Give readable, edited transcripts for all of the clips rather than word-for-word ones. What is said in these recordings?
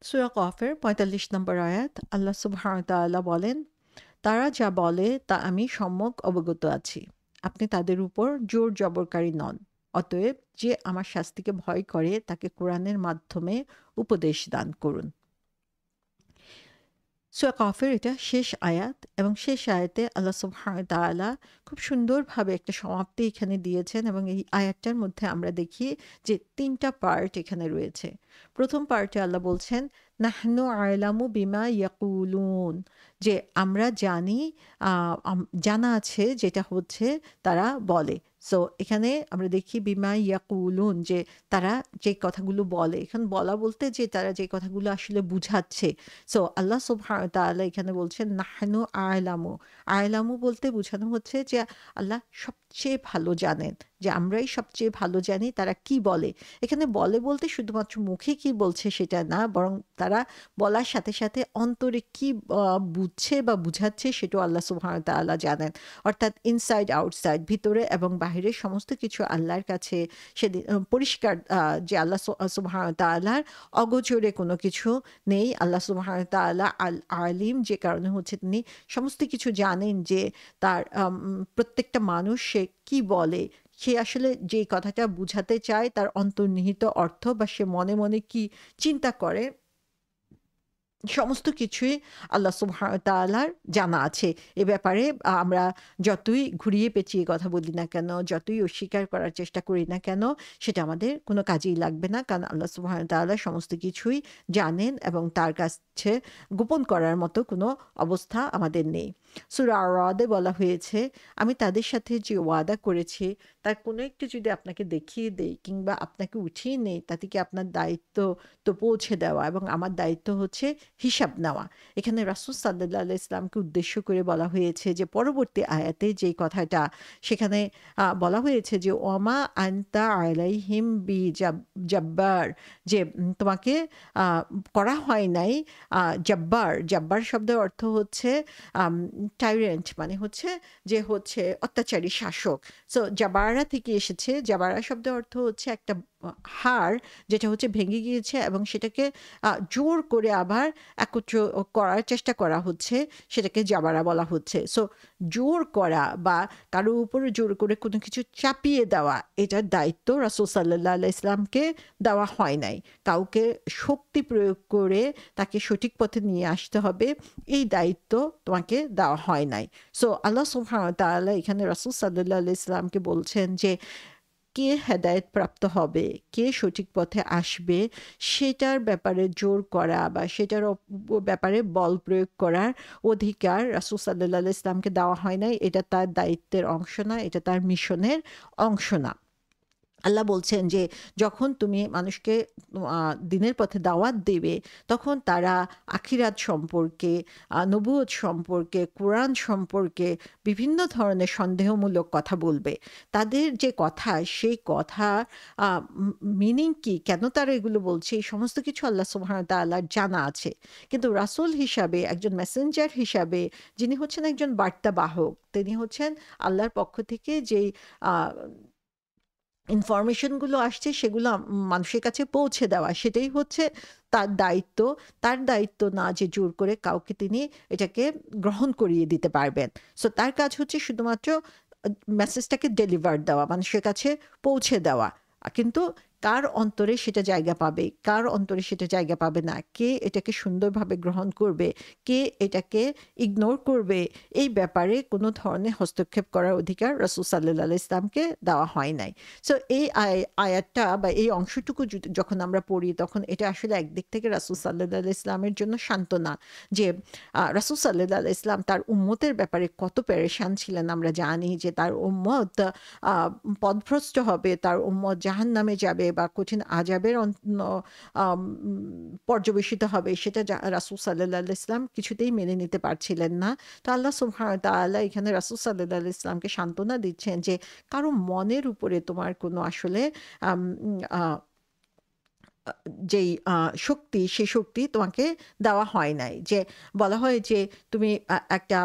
সূরা কফের ৪৫ নম্বর আয়াত আল্লাহ সুবহানাহু ওয়া তাআলা বলেন, "তারা যা বলে তা আমি সম্যক অবগত আছি। আপনি তাদের উপর জোর জবরকারী নন। অতএব যে আমার শাস্তিকে ভয় করে তাকে কোরআনের মাধ্যমে উপদেশ দান করুন।" সূরা কফের এটা শেষ আয়াত এবং শেষ আয়াতে আল্লাহ সুবহানাহু ওয়া তাআলা খুব সুন্দরভাবে একটা সমাপ্তি এখানে দিয়েছেন এবং এই আয়াতটার মধ্যে আমরা দেখি যে ৩ টা পার্ট এখানে রয়েছে। ১ম পার্টে আল্লাহ বলছেন, "নাহনু আ'লামু বিমা ইয়াকুলুন", যে আমরা জানি, আ জানা আছে যেটা হচ্ছে তারা বলে। সো এখানে আমরা দেখি বিমা ইয়াকুলুন, যে তারা যে কথাগুলো বলে। এখানে বলা বলতে যে তারা যে কথাগুলো আসলে বুঝাচ্ছে। সো আল্লাহ সুবহানাহু ওয়া তাআলা এখানে বলছেন নাহনু আ'লামু। আ'লামু বলতে বোঝানো হচ্ছে যে আল্লাহ সবচেয়ে ভালো জানেন। যে আমরাই সবচেয়ে ভালো জানি তারা কি বলে। এখানে বলে বলতে শুধুমাত্র মুখে কি বলছে সেটা না, বরং তারা বলার সাথে, সাথে অন্তরে কি বুঝছে বা বুঝাচ্ছে সেটাও আল্লাহ সুবহানাহু ওয়া তাআলা জানেন। অর্থাৎ ইনসাইড আউটসাইড, ভিতরে এবং বাহিরে সমস্ত কিছু আল্লাহর কাছে সেদিন পরিষ্কার, যে আল্লাহ সুবহানাহু ওয়া তাআলার অগোচরে কোনো কিছু নেই। আল্লাহ সুবহানাহু ওয়া তাআলা আলিম, যে কারণে হচ্ছে তিনি সমস্ত কিছু জানেন যে তার প্রত্যেকটা মানুষ সে কি বলে, সে আসলে যে কথাটা বুঝাতে চায় তার অন্তর্নিহিত অর্থ বা সে মনে, মনে কি চিন্তা করে সমস্ত কিছুই আল্লাহ সুবহানাহু ওয়া তাআলার জানা আছে। এ ব্যাপারে আমরা যতই ঘুরিয়ে পেঁচিয়ে কথা বলি না কেন, যতই অস্বীকার করার চেষ্টা করি না কেন, সেটা আমাদের কোনো কাজেই লাগবে না। কারণ আল্লাহ সুবহানাহু ওয়া তাআলা সমস্ত কিছুই জানেন এবং তার কাছে গোপন করার মতো কোনো অবস্থা আমাদের নেই। সূরা আর-রাদে বলা হয়েছে, "আমি তাদের সাথে যে ওয়াদা করেছি তার কোনো একটি যদি আপনাকে দেখিয়ে দেই কিংবা আপনাকে উঠিয়ে নেই, তাতে কি আপনার দায়িত্ব তো পৌঁছে দেওয়া এবং আমার দায়িত্ব হচ্ছে হিসাব নেওয়া।" এখানে রাসূল সাল্লাল্লাহু আলাইহি ইসলামকে উদ্দেশ্য করে বলা হয়েছে যে পরবর্তী আয়াতে যেই কথাটা সেখানে বলা হয়েছে যে ওয়ামা আনতা আলাইহিম জাব্বার, যে তোমাকে আ করা হয় নাই জাব্বার। জাব্বার শব্দের অর্থ হচ্ছে আম টাইরেন্ট, মানে হচ্ছে যে হচ্ছে অত্যাচারী শাসক। সো জাবারা থেকে এসেছে। জাবারা শব্দের অর্থ হচ্ছে একটা হাড় যেটা হচ্ছে ভেঙে গিয়েছে এবং সেটাকে জোর করে আবার একত্র করার চেষ্টা করা হচ্ছে, সেটাকে জাবারা বলা হচ্ছে। সো জোর করা বা কারো উপরে জোর করে কোনো কিছু চাপিয়ে দেওয়া, এটার দায়িত্ব রাসূল সাল্লাল্লাহু আলাইহি ইসলামকে দেওয়া হয় নাই। কাউকে শক্তি প্রয়োগ করে তাকে সঠিক পথে নিয়ে আসতে হবে, এই দায়িত্ব তোমাকে দেওয়া হয় নাই। সো আল্লাহ সুবহানাহু ওয়া তাআলা এখানে রাসূল সাল্লাল্লাহু আলাইহি ইসলামকে বলছেন যে কে হেদায়েত প্রাপ্ত হবে, কে সঠিক পথে আসবে, সেটার ব্যাপারে জোর করা বা সেটার ব্যাপারে বল প্রয়োগ করার অধিকার রাসূল সাল্লাল্লাহু আলাইহি ইসলামকে দেওয়া হয় নাই। এটা তার দায়িত্বের অংশ না, এটা তার মিশনের অংশ না। আল্লাহ বলছেন যে যখন তুমি মানুষকে আ দ্বীনের পথে দাওয়াত দেবে, তখন তারা আখিরাত সম্পর্কে, নবুয়ত সম্পর্কে, কোরআন সম্পর্কে বিভিন্ন ধরনের সন্দেহমূলক কথা বলবে। তাদের যে কথা, সেই কথা আ ম মিনিং কি? কেন তারা এগুলো বলছে? এই সমস্ত কিছু আল্লাহ সুবহানাহু ওয়া তাআলার জানা আছে। কিন্তু রাসূল হিসাবে, একজন মেসেঞ্জার হিসাবে, যিনি হচ্ছেন একজন বার্তাবাহক, তিনি হচ্ছেন আল্লাহর পক্ষ থেকে যেই আ ইনফরমেশন গুলো আসছে সেগুলো মানুষের কাছে পৌঁছে দেওয়া, সেটাই হচ্ছে তার দায়িত্ব। তার দায়িত্ব না যে জোর করে কাউকে তিনি এটাকে গ্রহণ করিয়ে দিতে পারবেন। সো তার কাজ হচ্ছে শুধুমাত্র মেসেজটাকে ডেলিভার দেওয়া, মানুষের কাছে পৌঁছে দেওয়া। কিন্তু কার অন্তরে সেটা জায়গা পাবে, কার অন্তরে সেটা জায়গা পাবে না, কে এটাকে সুন্দরভাবে গ্রহণ করবে, কে এটাকে ইগনোর করবে, এই ব্যাপারে কোনো ধরনের হস্তক্ষেপ করার অধিকার রাসূল সাল্লাল্লাহু আলাইহি ইসলামকে দেওয়া হয় নাই। সো এই আয়াতটা বা এই অংশটুকু যখন আমরা পড়ি, তখন এটা আসলে একদিক থেকে রাসূল সাল্লাল্লাহু আলাইহি ইসলামের জন্য সান্ত্বনা, যে রাসূল সাল্লাল্লাহু আলাইহি ইসলাম তার উম্মতের ব্যাপারে কত পেরেশান ছিলেন। আমরা জানি যে তার উম্মত আ পথভ্রষ্ট হবে, তার উম্মত জাহান্নামে যাবে বা কঠিন আযাবের আম পর্যবেসিত হবে, সেটা রাসূল সাল্লাল্লাহু আলাইহি ইসলাম কিছুতেই মেনে নিতে পারছিলেন না। তো আল্লাহ সুবহানাহু ওয়া তাআলা এখানে রাসূল সাল্লাল্লাহু আলাইহি ইসলামকে সান্ত্বনা দিচ্ছেন যে কারো মনের উপরে তোমার কোনো আসলে আম আ আ যেই শক্তি, সেই শক্তি তোমাকে দেওয়া হয় নাই। যে বলা হয় যে তুমি একটা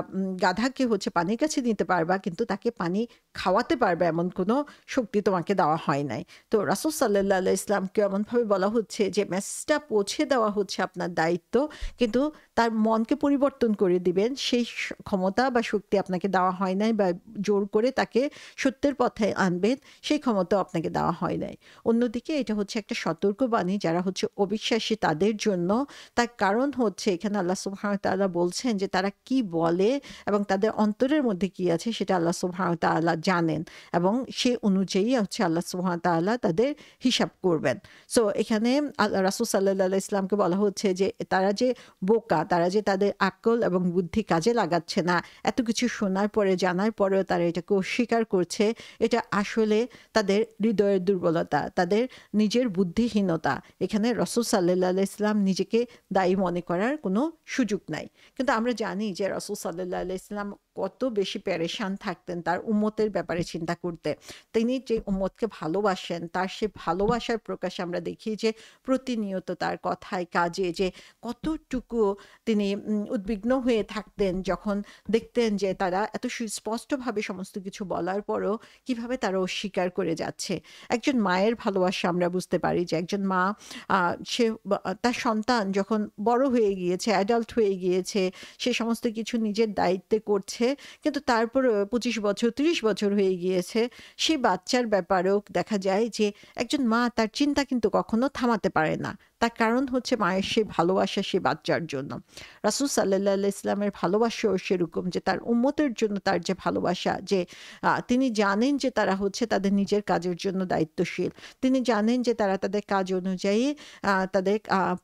গাধাকে হচ্ছে পানির কাছে নিতে পারবা, কিন্তু তাকে পানি খাওয়াতে পারবে এমন কোনো শক্তি তোমাকে দেওয়া হয় নাই। তো রাসূল সাল্লাল্লাহু আলাইহি ইসলামকে এমনভাবে বলা হচ্ছে যে মেসেজটা পৌঁছে দেওয়া হচ্ছে আপনার দায়িত্ব, কিন্তু তার মনকে পরিবর্তন করে দিবেন সেই ক্ষমতা বা শক্তি আপনাকে দেওয়া হয় নাই, বা জোর করে তাকে সত্যের পথে আনবেন সেই ক্ষমতাও আপনাকে দেওয়া হয় নাই। অন্যদিকে এটা হচ্ছে একটা সতর্কবাণী যারা হচ্ছে অবিশ্বাসী তাদের জন্য। তার কারণ হচ্ছে এখানে আল্লাহ সুবহানাহু ওয়া তাআলা বলছেন যে তারা কি বলে এবং তাদের অন্তরের মধ্যে কি আছে সেটা আল্লাহ সুবহানাহু ওয়া তাআলা জানেন, এবং সে অনুযায়ী হচ্ছে আল্লাহ সুবহানাহু ওয়া তাআলা তাদের হিসাব করবেন। সো এখানে রাসূল সাল্লাল্লাহু আলাইহি ওয়াসাল্লামকে বলা হচ্ছে যে তারা যে বোকা, তারা যে তাদের আকল এবং বুদ্ধি কাজে লাগাচ্ছে না, এত কিছু শোনার পরে জানার পরেও তারা এটাকে অস্বীকার করছে, এটা আসলে তাদের হৃদয়ের দুর্বলতা, তাদের নিজের বুদ্ধিহীনতা। এখানে রাসূল সাল্লাল্লাহু আলাইহি ওয়াসাল্লাম নিজেকে দায়ী মনে করার কোনো সুযোগ নাই। কিন্তু আমরা জানি যে রাসূল সাল্লাল্লাহু আলাইহি ওয়াসাল্লাম কত বেশি পেরেশান থাকতেন তার উম্মতের ব্যাপারে চিন্তা করতে। তিনি যে উম্মতকে ভালোবাসেন, তার সে ভালোবাসার প্রকাশ আমরা দেখি যে প্রতিনিয়ত তার কথায় কাজে যে কতটুকু তিনি উদ্বিগ্ন হয়ে থাকতেন যখন দেখতেন যে তারা এত সুস্পষ্টভাবে সমস্ত কিছু বলার পরও কিভাবে তারা অস্বীকার করে যাচ্ছে। একজন মায়ের ভালোবাসা আমরা বুঝতে পারি যে একজন মা সে তার সন্তান যখন বড় হয়ে গিয়েছে, অ্যাডাল্ট হয়ে গিয়েছে, সে সমস্ত কিছু নিজের দায়িত্বে করছে, কিন্তু তারপরেও ২৫ বছর ৩০ বছর হয়ে গিয়েছে, সেই বাচ্চার ব্যাপারেও দেখা যায় যে একজন মা তার চিন্তা কিন্তু কখনো থামাতে পারে না। তার কারণ হচ্ছে মায়ের সেই ভালোবাসা সে বাচ্চার জন্য। রাসূল সাল্লাল্লাহু আলাইহি ওয়াসাল্লামের ভালোবাসাও সেরকম, যে তার উম্মতের জন্য তার যে ভালোবাসা, যে তিনি জানেন যে তারা হচ্ছে তাদের নিজের কাজের জন্য দায়িত্বশীল। তিনি জানেন যে তারা তাদের কাজ অনুযায়ী তাদের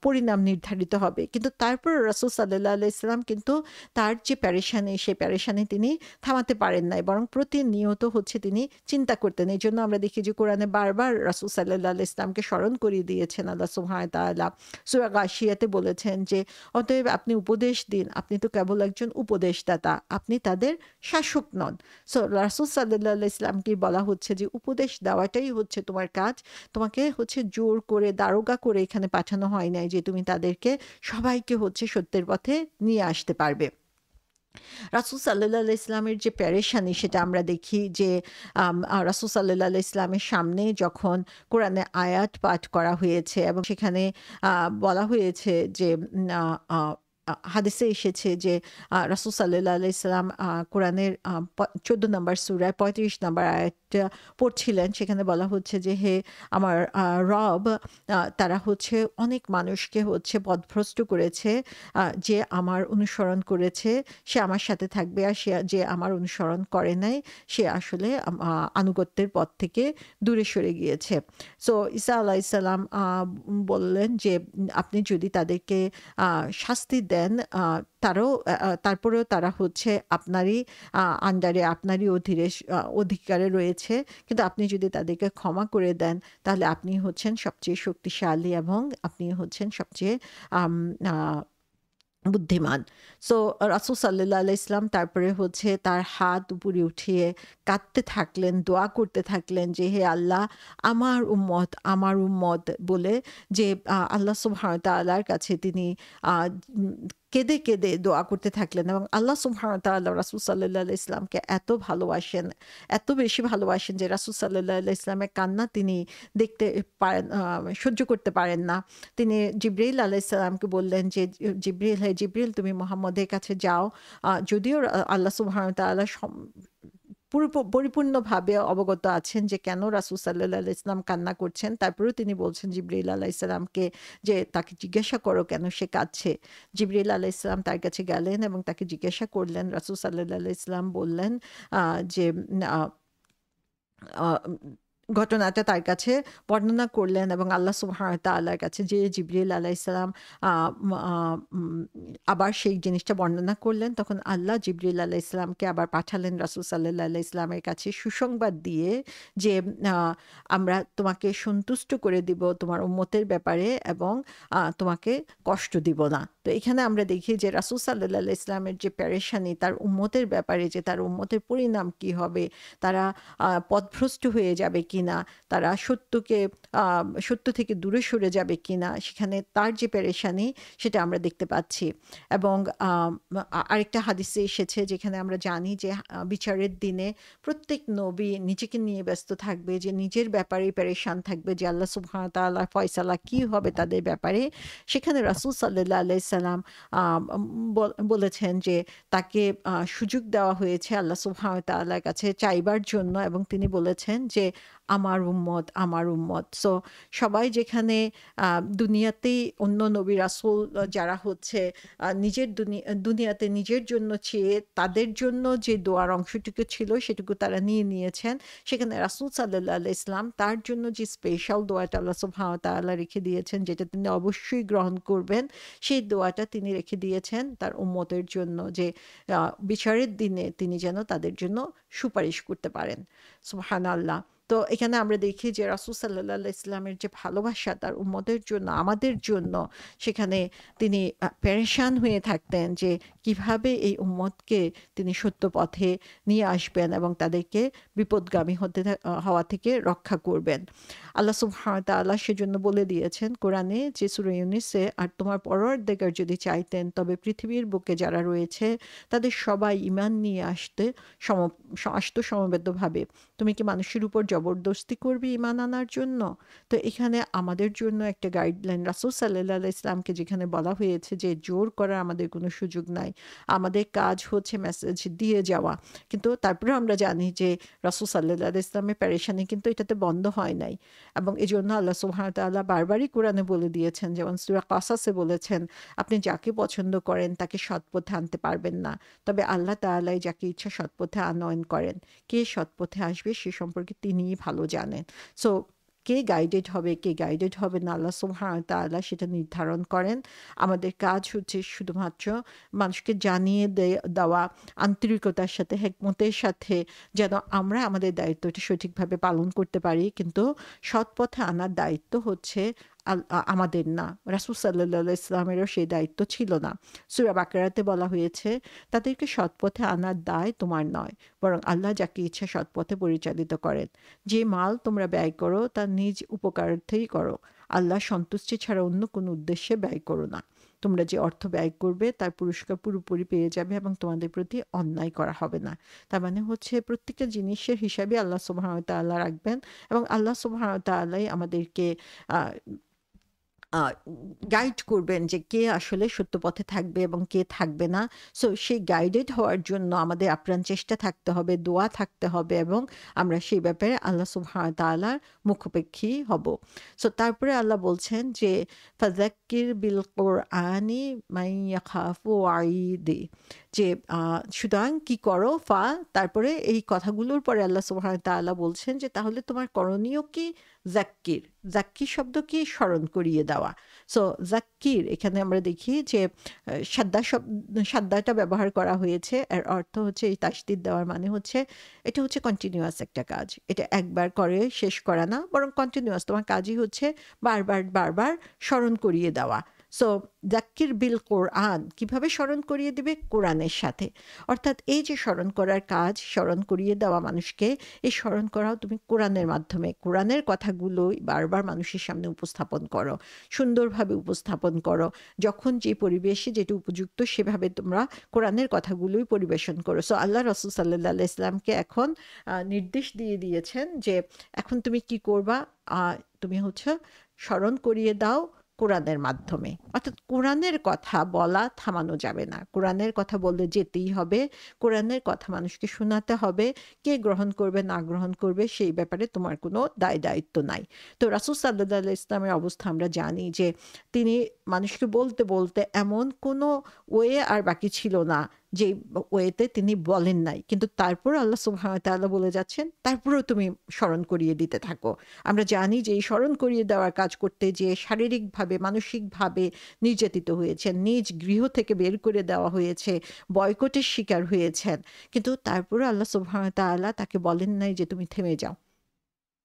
পরিণাম নির্ধারিত হবে। কিন্তু তারপরেও রাসূল সাল্লাল্লাহু আলাইহি ওয়াসাল্লাম কিন্তু তার যে পেরেশানি, সেই পেরেশানি তিনি থামাতে পারেন নাই। বরং প্রতিনিয়ত হচ্ছে তিনি চিন্তা করতেন। এজন্য আমরা দেখি যে কোরআনে বারবার রাসূল সাল্লাল্লাহু আলাইহি ওয়াসাল্লামকে স্মরণ করিয়ে দিয়েছেন আল্লাহ সুবহানাহু ওয়া তাআলা। সূরা গাশিয়াতে বলেছেন যে অতএব আপনি উপদেশ দিন, আপনি তো কেবল একজন উপদেশদাতা, আপনি তাদের শাসক নন। সো রাসূল সাল্লাল্লাহু আলাইহি ওয়াসাল্লামকে বলা হচ্ছে যে উপদেশ দেওয়াটাই হচ্ছে তোমার কাজ। তোমাকে হচ্ছে জোর করে দারোগা করে এখানে পাঠানো হয় নাই যে তুমি তাদেরকে সবাইকে হচ্ছে সত্যের পথে নিয়ে আসতে পারবে। রাসূল সাল্লাল্লাহু আলাইহি ইসলামের যে পেরেশানি সেটা আমরা দেখি যে রাসূল সাল্লাল্লাহু আলাইহি ইসলামের সামনে যখন কোরআনে আয়াত পাঠ করা হয়েছে এবং সেখানে বলা হয়েছে যে আ আ হাদিসে এসেছে যে রাসূল সাল্লাল্লাহু আলাইহি সাল্লাম কোরআনের ১৪ নম্বর সূরায় ৩৫ নম্বর আয়াতটা পড়ছিলেন। সেখানে বলা হচ্ছে যে হে আমার রব, তারা হচ্ছে অনেক মানুষকে হচ্ছে পথভ্রষ্ট করেছে, যে আমার অনুসরণ করেছে সে আমার সাথে থাকবে, আর সে যে আমার অনুসরণ করে নাই সে আসলে আনুগত্যের পথ থেকে দূরে সরে গিয়েছে। সো ঈসা আলাইহিস সালাম বললেন যে আপনি যদি তাদেরকে শাস্তি দেন, তারাও তারপরেও তারা হচ্ছে আপনারই আন্ডারে, আপনারই অধিকারে রয়েছে। কিন্তু আপনি যদি তাদেরকে ক্ষমা করে দেন তাহলে আপনি হচ্ছেন সবচেয়ে শক্তিশালী এবং আপনি হচ্ছেন সবচেয়ে আম আ বুদ্ধিমান। সো রাসূল সাল্লাল্লাহু আলাইহি ইসলাম তারপরে হচ্ছে তার হাত উপরে উঠিয়ে কাঁদতে থাকলেন, দোয়া করতে থাকলেন যে হে আল্লাহ, আমার উম্মত বলে, যে আল্লাহ সুবহানাহু ওয়া তাআলার কাছে তিনি আ উম কেঁদে, কেঁদে দোয়া করতে থাকলেন, এবং আল্লাহ সুবহানাহু ওয়া তাআলা রাসূল সাল্লাল্লাহু আলাইহি ইসলামকে এত ভালোবাসেন, এত বেশি ভালোবাসেন যে রাসূল সাল্লাল্লাহু আলাইহি ইসলামের কান্না তিনি দেখতে পারেন, সহ্য করতে পারেন না। তিনি জিবরাইল আলাইহিস সালামকে বললেন যে জিবরিল, হে জিবরিল, তুমি মুহাম্মদের কাছে যাও। যদিও আল্লাহ সুবহানাহু ওয়া তাআলা পরিপূর্ণভাবে অবগত আছেন যে কেন রাসূল সাল্লাল্লাহু আলাইহি ওয়াসাল্লাম কান্না করছেন, তারপরেও তিনি বলছেন জিবরাইল আলাইহিস সালামকে যে তাকে জিজ্ঞাসা করো কেন সে কাঁদছে। জিবরাইল আলাইহিস সালাম তার কাছে গেলেন এবং তাকে জিজ্ঞাসা করলেন। রাসূল সাল্লাল্লাহু আলাইহি ওয়াসাল্লাম বললেন যে আ আ ঘটনাটা তার কাছে বর্ণনা করলেন, এবং আল্লাহ সুবহানাহু ওয়া তাআলার কাছে যে জিবরিল আলাইহিস সালাম আ আ উম আবার সেই জিনিসটা বর্ণনা করলেন, তখন আল্লাহ জিবরিল আলাইহিস সালামকে আবার পাঠালেন রাসূল সাল্লাল্লাহু আলাইহি ওয়াসাল্লামের কাছে সুসংবাদ দিয়ে যে আ আমরা তোমাকে সন্তুষ্ট করে দিব তোমার উম্মতের ব্যাপারে, এবং তোমাকে কষ্ট দিব না। তো এখানে আমরা দেখি যে রাসূল সাল্লাল্লাহু আলাইহি ওয়াসাল্লামের যে পেরেশানি তার উম্মতের ব্যাপারে, যে তার উম্মতের পরিণাম কি হবে, তারা পথভ্রষ্ট হয়ে যাবে কিনা, তারা সত্য থেকে দূরে সরে যাবে কিনা, সেখানে তার যে পেরেশানি সেটা আমরা দেখতে পাচ্ছি। এবং আরেকটা হাদিসে এসেছে যেখানে আমরা জানি যে বিচারের দিনে প্রত্যেক নবী নিজেকে নিয়ে ব্যস্ত থাকবে, যে নিজের ব্যাপারে পেরেশান থাকবে যে আল্লাহ সুবহানাহু ওয়া তাআলার ফয়সালা কি হবে তাদের ব্যাপারে। সেখানে রাসূল সাল্লাল্লাহু আলাইহি সাল্লাম বলেছেন যে তাকে সুযোগ দেওয়া হয়েছে আল্লাহ সুবহানাহু ওয়া তাআলার কাছে চাইবার জন্য, এবং তিনি বলেছেন যে আমার উম্মত, আমার উম্মত। সো সবাই যেখানে দুনিয়াতেই অন্য নবী রাসূল যারা হচ্ছে নিজের দুনিয়াতে নিজের জন্য চেয়ে তাদের জন্য যে দোয়ার অংশটুকু ছিল সেটুকু তারা নিয়েছেন, সেখানে রাসূল সাল্লাল্লাহু আলাইহি ওয়াসাল্লাম তার জন্য যে স্পেশাল দোয়াটা আল্লাহ সুবহানাহু ওয়া তাআলা রেখে দিয়েছেন, যেটা তিনি অবশ্যই গ্রহণ করবেন, সেই দোয়াটা তিনি রেখে দিয়েছেন তার উম্মতের জন্য, যে বিচারের দিনে তিনি যেন তাদের জন্য সুপারিশ করতে পারেন। সুবহানাল্লাহ। তো এখানে আমরা দেখি যে রাসূল সাল্লাল্লাহু আলাইহি ওয়াসাল্লামের যে ভালোবাসা তার উম্মতের জন্য, আমাদের জন্য, সেখানে তিনি পেরেশান হয়ে থাকতেন যে কিভাবে এই উম্মতকে তিনি সত্য পথে নিয়ে আসবেন এবং তাদেরকে বিপদগামী হওয়া থেকে রক্ষা করবেন। আল্লাহ সুবহানাহু ওয়া তাআলা সেজন্য বলে দিয়েছেন কোরআনে যে সূরা ইউনূসে, আর তোমার পরওয়ারদিগার যদি চাইতেন তবে পৃথিবীর বুকে যারা রয়েছে তাদের সবাই ঈমান নিয়ে আসতো সমবেতভাবে। তুমি কি মানুষের উপর জবরদস্তি করবে ঈমান আনার জন্য? তো এখানে আমাদের জন্য একটা গাইডলাইন রাসূল সাল্লাল্লাহু আলাইহি ওয়াসাল্লামকে যেখানে বলা হয়েছে যে জোর করার আমাদের কোনো সুযোগ নাই। আমাদের কাজ হচ্ছে মেসেজ দিয়ে যাওয়া। কিন্তু তারপরেও আমরা জানি যে রাসূল সাল্লাল্লাহু আলাইহি ওয়াসাল্লামের পেরেশানি কিন্তু এটাতে বন্ধ হয় নাই। এবং এজন্য আল্লাহ সুবহানাহু ওয়া তাআলা বারবারই কোরআনে বলে দিয়েছেন, যেমন সূরা কাসাসে বলেছেন, আপনি যাকে পছন্দ করেন তাকে সৎপথে আনতে পারবেন না। তবে আল্লাহ তাআলাই যাকে ইচ্ছা সৎপথে আনয়ন করেন। কে সৎপথে আসবে সে সম্পর্কে তিনিই ভালো জানেন। সো কে গাইডেড হবে, কে গাইডেড হবে না, আল্লাহ সুবহানাহু ওয়া তাআলা সেটা নির্ধারণ করেন। আমাদের কাজ হচ্ছে শুধুমাত্র মানুষকে জানিয়ে দেওয়া, আন্তরিকতার সাথে, হিকমতের সাথে, যেন আমরা আমাদের দায়িত্বটা সঠিকভাবে পালন করতে পারি। কিন্তু সৎ পথে আনার দায়িত্ব হচ্ছে আমাদের না। রাসূল সাল্লাল্লাহু আলাইহি ওয়াসাল্লামেরও সেই দায়িত্ব ছিল না। সূরা বাকারাতে বলা হয়েছে, তাদেরকে সৎপথে আনার দায় তোমার নয়, বরং আল্লাহ যাকে ইচ্ছা সৎপথে পরিচালিত করেন। যে মাল তোমরা ব্যয় করো তা নিজ উপকারার্থেই করো, আল্লাহ সন্তুষ্টি ছাড়া অন্য কোনো উদ্দেশ্যে ব্যয় করো না। তোমরা যে অর্থ ব্যয় করবে তার পুরস্কার পুরোপুরি পেয়ে যাবে এবং তোমাদের প্রতি অন্যায় করা হবে না। তার মানে হচ্ছে প্রত্যেকটা জিনিসের হিসাবে আল্লাহ সুবহানাহু ওয়া তাআলা রাখবেন, এবং আল্লাহ সুবহানাহু ওয়া তাআলাই আমাদেরকে গাইড করবেন যে কে আসলে সত্য পথে থাকবে এবং কে থাকবে না। সো সেই গাইডেড হওয়ার জন্য আমাদের আপ্রাণ চেষ্টা থাকতে হবে, দোয়া থাকতে হবে, এবং আমরা সেই ব্যাপারে আল্লাহ সুবহানাহু ওয়া তাআলার মুখাপেক্ষী হব। সো তারপরে আল্লাহ বলছেন যে ফাযাক্কির বিল কুরআনি মান ইয়াখাফু ওয়াঈদি, যে সুতরাং কি করো, তারপরে এই কথাগুলোর পরে আল্লাহ সুবহানাহু ওয়া তাআলা বলছেন যে তাহলে তোমার করণীয় কি? জাক্কির শব্দ কি? স্মরণ করিয়ে দেওয়া। সো জাক্কির এখানে আমরা দেখি যে সাদ্দাটা ব্যবহার করা হয়েছে। এর অর্থ হচ্ছে, এই তাসদিদ দেওয়ার মানে হচ্ছে এটা হচ্ছে কন্টিনিউয়াস একটা কাজ। এটা একবার করে শেষ করা না, বরং কন্টিনিউয়াস। তোমার কাজই হচ্ছে বারবার স্মরণ করিয়ে দেওয়া। সো জাক্কির বিল কোরআন, কিভাবে স্মরণ করিয়ে দিবে? কোরআনের সাথে। অর্থাৎ এই যে স্মরণ করার কাজ, স্মরণ করিয়ে দেওয়া মানুষকে, এই স্মরণ করাও তুমি কোরআনের মাধ্যমে। কোরআনের কথাগুলোই বারবার মানুষের সামনে উপস্থাপন করো, সুন্দরভাবে উপস্থাপন করো। যখন যে পরিবেশে যেটা উপযুক্ত সেভাবে তোমরা কোরআনের কথাগুলোই পরিবেশন করো। সো আল্লাহ রাসূল সাল্লাল্লাহু আলাইহি ওয়াসাল্লামকে এখন নির্দেশ দিয়ে দিয়েছেন যে এখন তুমি কি করবা? তুমি হচ্ছে স্মরণ করিয়ে দাও কোরআনের মাধ্যমে। অর্থাৎ কোরআনের কথা বলা থামানো যাবে না। কোরআনের কথা বললে যেতেই হবে। কোরআনের কথা মানুষকে শোনাতে হবে। কে গ্রহণ করবে না গ্রহণ করবে সেই ব্যাপারে তোমার কোনো দায়-দায়িত্ব নাই। তো রাসূল সাল্লাল্লাহু আলাইহি ওয়াসাল্লামের অবস্থা আমরা জানি যে তিনি মানুষকে বলতে এমন কোনো ওয়ে আর বাকি ছিল না যে ওয়েতে তিনি বলেন নাই। কিন্তু তারপর আল্লাহ সুবহানাহু ওয়া তাআলা বলে যাচ্ছেন, তারপরেও তুমি স্মরণ করিয়ে দিতে থাকো। আমরা জানি যে এই স্মরণ করিয়ে দেওয়ার কাজ করতে যেয়ে শারীরিকভাবে, মানসিকভাবে নির্যাতিত হয়েছেন, নিজ গৃহ থেকে বের করে দেওয়া হয়েছে, বয়কটের শিকার হয়েছেন। কিন্তু তারপরেও আল্লাহ সুবহানাহু ওয়া তাআলা তাকে বলেন নাই যে তুমি থেমে যাও।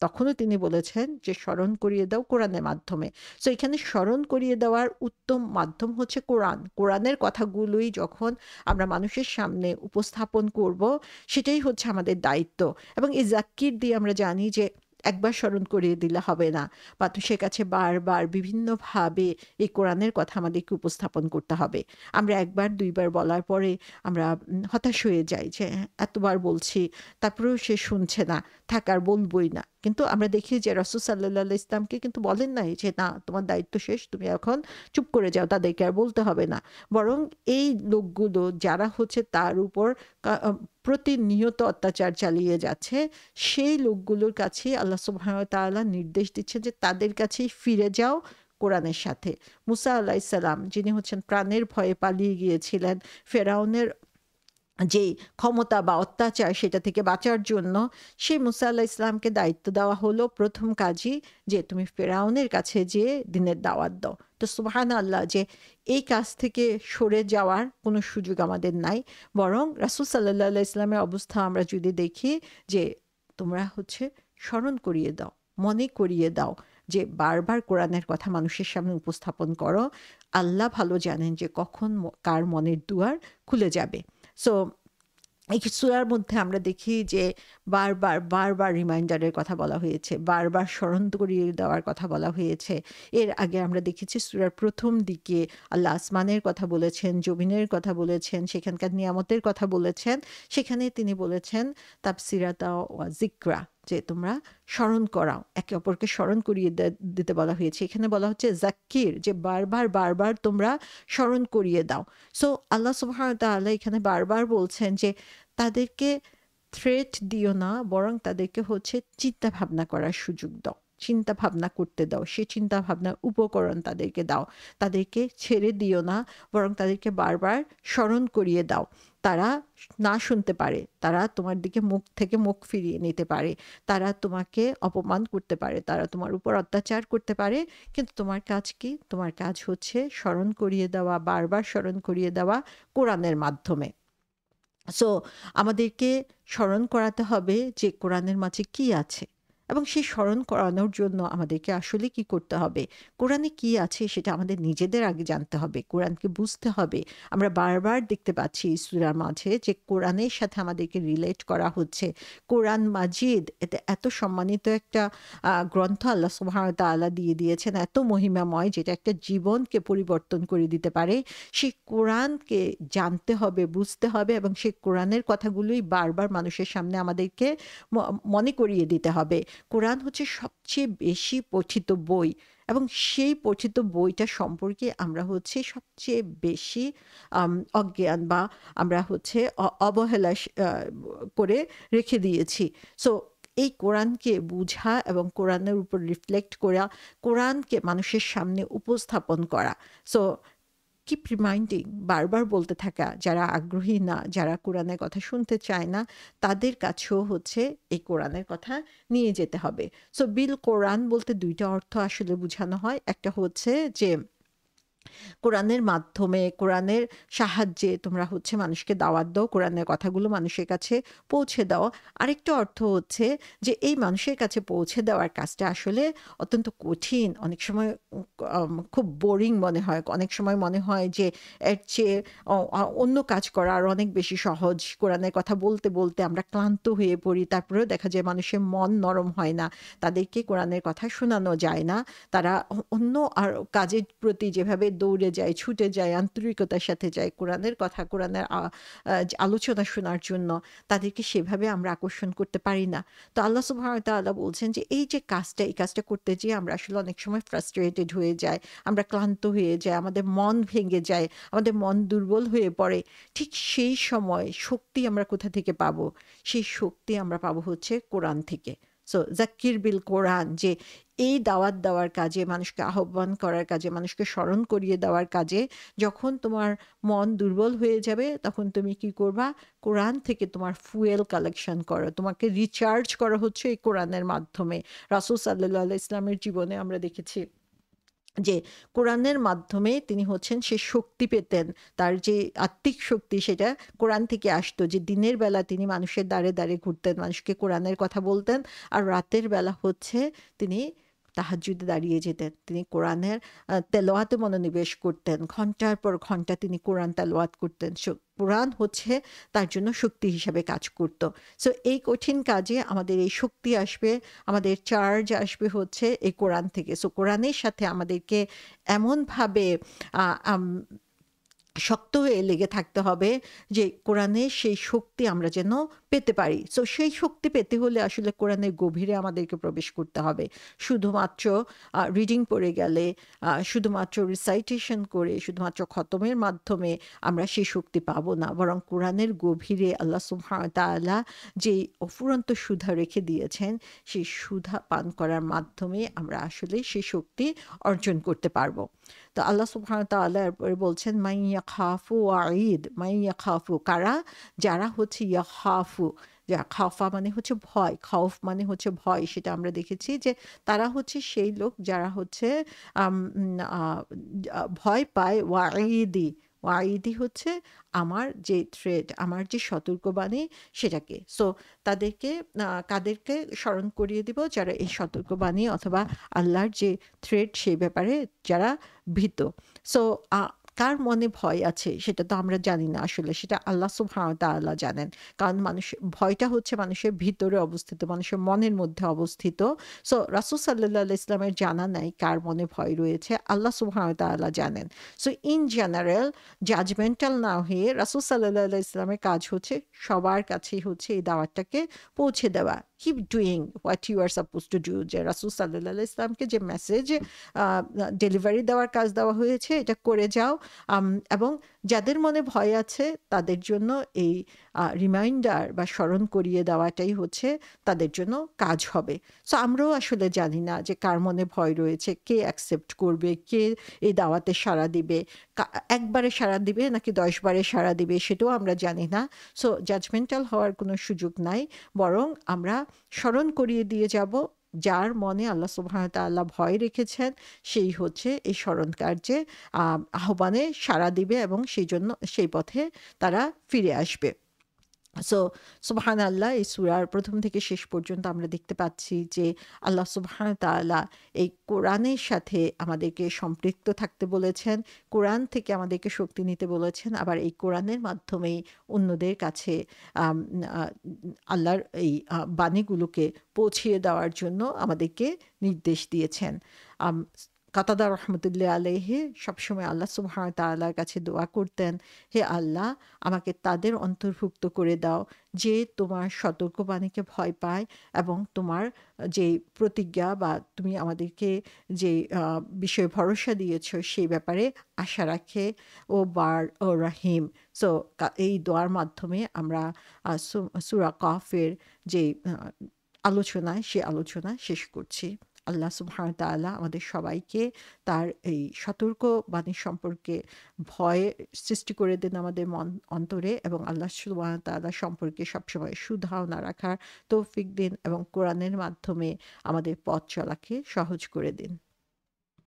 তখনও তিনি বলেছেন যে স্মরণ করিয়ে দাও কোরআনের মাধ্যমে। সো এখানে স্মরণ করিয়ে দেওয়ার উত্তম মাধ্যম হচ্ছে কোরআন। কোরআনের কথাগুলোই যখন আমরা মানুষের সামনে উপস্থাপন করব, সেটাই হচ্ছে আমাদের দায়িত্ব। এবং এই জাক্কির দিয়ে আমরা জানি যে একবার স্মরণ করিয়ে দিলে হবে না। মানুষের কাছে বারবার বিভিন্নভাবে এই কোরআনের কথা আমাদেরকে উপস্থাপন করতে হবে। আমরা ১ বার ২ বার বলার পরে আমরা হতাশ হয়ে যাই যে এতবার বলছি, তারপরেও সে শুনছে না, থাক আর বলবই না। কিন্তু আমরা দেখি যে রাসূল সাল্লাল্লাহু আলাইহি ইসলামকে কিন্তু বলেন নাই যে, "না, তোমার দায়িত্ব শেষ, তুমি এখন চুপ করে যাও, তাদেরকে আর বলতে হবে না।" বরং এই লোকগুলো যারা হচ্ছে তার উপর প্রতিনিয়ত অত্যাচার চালিয়ে যাচ্ছে, সেই লোকগুলোর কাছেই আল্লাহ সুবহানাহু ওয়া তাআলা নির্দেশ দিচ্ছেন যে তাদের কাছেই ফিরে যাও কোরআনের সাথে। মুসা আলাইহিস সালাম যিনি হচ্ছেন প্রাণের ভয়ে পালিয়ে গিয়েছিলেন ফেরাউনের যেই ক্ষমতা বা অত্যাচার সেটা থেকে বাঁচার জন্য, সেই মুসা আলাইহিস সালামকে দায়িত্ব দেওয়া হলো ১ম কাজই যে তুমি ফেরাউনের কাছে যেয়ে দ্বীনের দাওয়াত দাও। তো সুবহানাল্লাহ, যে এই কাজ থেকে সরে যাওয়ার কোনো সুযোগ আমাদের নাই। বরং রাসূল সাল্লাল্লাহু আলাইহি ওয়াসাল্লামের অবস্থা আমরা যদি দেখি যে তোমরা হচ্ছে স্মরণ করিয়ে দাও, মনে করিয়ে দাও যে বারবার কোরআনের কথা মানুষের সামনে উপস্থাপন করো। আল্লাহ ভালো জানেন যে কখন কার মনের দুয়ার খুলে যাবে। সো এই সূরার মধ্যে আমরা দেখি যে বারবার রিমাইন্ডারের কথা বলা হয়েছে। বারবার স্মরণ করিয়ে দেওয়ার কথা বলা হয়েছে। এর আগে আমরা দেখেছি সূরার ১ম দিকে আল্লাহ আসমানের কথা বলেছেন, জমিনের কথা বলেছেন, সেখানকার নিয়ামতের কথা বলেছেন। সেখানে তিনি বলেছেন তাবসিরাতা ওয়া যিকরা, যে তোমরা স্মরণ করাও, একে অপরকে স্মরণ করিয়ে দিতে বলা হয়েছে। এখানে বলা হচ্ছে যাক্কির, যে বারবার তোমরা স্মরণ করিয়ে দাও। সো আল্লাহ সুবহানাহু ওয়া তাআলা এখানে বারবার বলছেন যে তাদেরকে থ্রেট দিও না, বরং তাদেরকে হচ্ছে চিন্তা ভাবনা করার সুযোগ দাও, চিন্তা ভাবনা করতে দাও, সেই চিন্তা ভাবনার উপকরণ তাদেরকে দাও। তাদেরকে ছেড়ে দিও না, বরং তাদেরকে বারবার স্মরণ করিয়ে দাও। তারা না শুনতে পারে, তারা তোমার দিকে মুখ থেকে মুখ ফিরিয়ে নিতে পারে, তারা তোমাকে অপমান করতে পারে, তারা তোমার উপর অত্যাচার করতে পারে, কিন্তু তোমার কাজ কি? তোমার কাজ হচ্ছে স্মরণ করিয়ে দেওয়া, বারবার স্মরণ করিয়ে দেওয়া কোরআনের মাধ্যমে। সো আমাদেরকে স্মরণ করাতে হবে যে কোরআনের মাঝে কি আছে, এবং সেই স্মরণ করানোর জন্য আমাদেরকে আসলে কি করতে হবে, কোরআনে কি আছে সেটা আমাদের নিজেদের আগে জানতে হবে, কোরআনকে বুঝতে হবে। আমরা বারবার দেখতে পাচ্ছি এই সূরার মাঝে যে কোরআনের সাথে আমাদেরকে রিলেট করা হচ্ছে। কোরআন মাজিদ, এটা এত সম্মানিত একটা গ্রন্থ আল্লাহ সুবহানাহু ওয়া তাআলা দিয়ে দিয়েছেন, এত মহিমাময়, যেটা একটা জীবনকে পরিবর্তন করে দিতে পারে। সেই কোরআনকে জানতে হবে, বুঝতে হবে, এবং সেই কোরআনের কথাগুলোই বারবার মানুষের সামনে আমাদেরকে মনে করিয়ে দিতে হবে। কোরআন হচ্ছে সবচেয়ে বেশি পঠিত বই, এবং সেই পঠিত বইটা সম্পর্কে আমরা হচ্ছে সবচেয়ে বেশি অজ্ঞান, বা আমরা হচ্ছে অবহেলা করে রেখে দিয়েছি। সো এই কোরআনকে বুঝা এবং কোরআনের উপর রিফ্লেক্ট করা, কোরআনকে মানুষের সামনে উপস্থাপন করা। সো কিপ রিমাইন্ডিং, বারবার বলতে থাকা, যারা আগ্রহী না, যারা কোরআনের কথা শুনতে চায় না, তাদের কাছেও হচ্ছে এই কোরআনের কথা নিয়ে যেতে হবে। সো বিল কোরআন বলতে ২ টা অর্থ আসলে বোঝানো হয়। একটা হচ্ছে যে কোরআনের মাধ্যমে, কোরআনের সাহায্যে তোমরা হচ্ছে মানুষকে দাওয়াত দাও, কোরআনের কথাগুলো মানুষের কাছে পৌঁছে দাও। আরেকটা অর্থ হচ্ছে যে এই মানুষের কাছে পৌঁছে দেওয়ার কাজটা আসলে অত্যন্ত কঠিন। অনেক সময় খুব বোরিং মনে হয়। অনেক সময় মনে হয় যে এর চেয়ে অন্য কাজ করা আরো অনেক বেশি সহজ। কোরআনের কথা বলতে আমরা ক্লান্ত হয়ে পড়ি। তারপরেও দেখা যায় মানুষের মন নরম হয় না। তাদেরকে কোরআনের কথা শোনানো যায় না। তারা অন্য আর কাজের প্রতি যেভাবে দৌড়ে যায়, ছুটে যায়, আন্তরিকতার সাথে যায় কোরআনের কথা, কোরআনের আলোচনা শোনার জন্য, তাদেরকে সেভাবে আমরা আকর্ষণ করতে পারি না। তো আল্লাহ সুবহানাহু ওয়া তাআলা বলছেন যে এই যে কাজটা, এই কাজটা করতে যেয়ে আমরা আসলে অনেক সময় ফ্রাস্ট্রেটেড হয়ে যাই, আমরা ক্লান্ত হয়ে যাই, আমাদের মন ভেঙে যায়, আমাদের মন দুর্বল হয়ে পড়ে। ঠিক সেই সময় শক্তি আমরা কোথা থেকে পাবো? সেই শক্তি আমরা পাবো হচ্ছে কোরআন থেকে। সো জাক্কির বিল কোরআন, যে এই দাওয়াত দেওয়ার কাজে, মানুষকে আহ্বান করার কাজে, মানুষকে স্মরণ করিয়ে দেওয়ার কাজে যখন তোমার মন দুর্বল হয়ে যাবে, তখন তুমি কি করবা? কোরআন থেকে তোমার ফুয়েল কালেকশন করো, তোমাকে রিচার্জ করা হচ্ছে এই কোরআনের মাধ্যমে। রাসূল সাল্লাল্লাহু আলাইহি ওয়াসাল্লামের জীবনে আমরা দেখেছি যে কোরআনের মাধ্যমে তিনি হচ্ছেন সে শক্তি পেতেন, তার যে আত্মিক শক্তি সেটা কোরআন থেকে আসতো, যে দিনের বেলা তিনি মানুষের দ্বারে ঘুরতেন, মানুষকে কোরআনের কথা বলতেন, আর রাতের বেলা হচ্ছে তিনি তাহাজ্জুদে দাঁড়িয়ে যেতেন। তিনি কোরআনের তেলাওয়াতে মনোনিবেশ করতেন। ঘন্টার পর ঘন্টা তিনি কোরআন তেলাওয়াত করতেন। কোরআন হচ্ছে তার জন্য শক্তি হিসাবে কাজ করত। সো এই কঠিন কাজে আমাদের এই শক্তি আসবে, আমাদের চার্জ আসবে হচ্ছে এই কোরআন থেকে। সো কোরআনের সাথে আমাদেরকে এমনভাবে আ আম শক্ত হয়ে লেগে থাকতে হবে যে কোরআনের সেই শক্তি আমরা যেন পেতে পারি। সো সেই শক্তি পেতে হলে আসলে কোরআনের গভীরে আমাদেরকে প্রবেশ করতে হবে। শুধুমাত্র রিডিং পড়ে গেলে, শুধুমাত্র রিসাইটেশন করে, শুধুমাত্র খতমের মাধ্যমে আমরা সেই শক্তি পাবো না। বরং কোরআনের গভীরে আল্লাহ সুবহানাহু ওয়া তাআলা যেই অফুরন্ত সুধা রেখে দিয়েছেন, সেই সুধা পান করার মাধ্যমে আমরা আসলে সেই শক্তি অর্জন করতে পারবো। তো আল্লাহ সুবহানাহু ওয়া তাআলা এরপরে বলছেন মাইয়াখাফু ওয়াঈদ, মাইয়াখাফু কারা? যারা হচ্ছে ইয়াখাফু, যা খাফা মানে হচ্ছে ভয়, খাউফ মানে হচ্ছে ভয়। সেটা আমরা দেখেছি যে তারা হচ্ছে সেই লোক যারা হচ্ছে আম আ ভয় পায় ওয়াঈদি। ওয়াঈদি হচ্ছে আমার যে থ্রেট, আমার যে সতর্কবাণী সেটাকে। সো তাদেরকে কাদেরকে স্মরণ করিয়ে দিব? যারা এই সতর্কবাণী অথবা আল্লাহর যে থ্রেট সেই ব্যাপারে যারা ভীত। সো কার মনে ভয় আছে সেটা তো আমরা জানি না আসলে। সেটা আল্লাহ সুবহানাহু ওয়া তাআলা জানেন। কারণ ভয়টা হচ্ছে মানুষের ভিতরে অবস্থিত, মানুষের মনের মধ্যে অবস্থিত। সো রাসূল সাল্লাল্লাহু আলাইহি ওয়াসাল্লামের জানা নাই কার মনে ভয় রয়েছে। আল্লাহ সুবহানাহু ওয়া তাআলা জানেন। সো ইন জেনারেল জাজমেন্টাল না হয়ে রাসূল সাল্লাল্লাহু আলাইহি ওয়াসাল্লামের কাজ হচ্ছে সবার কাছেই হচ্ছে এই দাওয়াতটাকে পৌঁছে দেওয়া। Keep doing what you are suppose to do. যে রাসূল সাল্লাল্লাহু আলাইহি ওয়াসাল্লামকে যে মেসেজ ডেলিভারি দেওয়ার কাজ দেওয়া হয়েছে এটা করে যাও। এবং যাদের মনে ভয় আছে তাদের জন্য এই রিমাইন্ডার বা স্মরণ করিয়ে দেওয়াটাই হচ্ছে তাদের জন্য কাজ হবে। সো আমরাও আসলে জানি না যে কার মনে ভয় রয়েছে, কে অ্যাকসেপ্ট করবে, কে এই দাওয়াতে সাড়া দিবে, একবারে সাড়া দিবে নাকি 10 বারে সাড়া দিবে সেটাও আমরা জানি না। সো জাজমেন্টাল হওয়ার কোনো সুযোগ নাই, বরং আমরা স্মরণ করিয়ে দিয়ে যাব যার মনে আল্লাহ সুবহানাহু ওয়া তাআলা ভয় রেখেছেন সেই হচ্ছে এই স্মরণ কার্যে আহ্বানে সাড়া দিবে এবং সেই জন্য সেই পথে তারা ফিরে আসবে। সো সুবহানাল্লাহ, এই সূরার ১ম থেকে শেষ পর্যন্ত আমরা দেখতে পাচ্ছি যে আল্লাহ সুবহানাহু ওয়া তাআলা এই কোরআনের সাথে আমাদেরকে সম্পৃক্ত থাকতে বলেছেন। কোরআন থেকে আমাদেরকে শক্তি নিতে বলেছেন। আবার এই কোরআনের মাধ্যমেই অন্যদের কাছে আম আ আল্লাহর এই বাণীগুলোকে পৌঁছিয়ে দেওয়ার জন্য আমাদেরকে নির্দেশ দিয়েছেন। আম কাতাদা রহমতুল্লাহ আলাইহি সবসময় আল্লাহ সুবহানাহু ওয়া তাআলার কাছে দোয়া করতেন, হে আল্লাহ, আমাকে তাদের অন্তর্ভুক্ত করে দাও যে তোমার সতর্কবাণীকে ভয় পায় এবং তোমার যে প্রতিজ্ঞা বা তুমি আমাদেরকে যে বিষয়ে ভরসা দিয়েছ সেই ব্যাপারে আশা রাখে, ও বার ও রাহিম। সো এই দোয়ার মাধ্যমে আমরা সূরা কাফের যে আলোচনা সে আলোচনা শেষ করছি। আল্লাহ সুবহানাহু ওয়া তাআলা আমাদের সবাইকে তার এই সতর্কবাণী সম্পর্কে ভয় সৃষ্টি করে দেন আমাদের মন অন্তরে, এবং আল্লাহ সুবহানাহু ওয়া তাআলা সম্পর্কে সবসময় সুধারণা রাখার তৌফিক দিন এবং কোরআনের মাধ্যমে আমাদের পথ চলাকে সহজ করে দিন।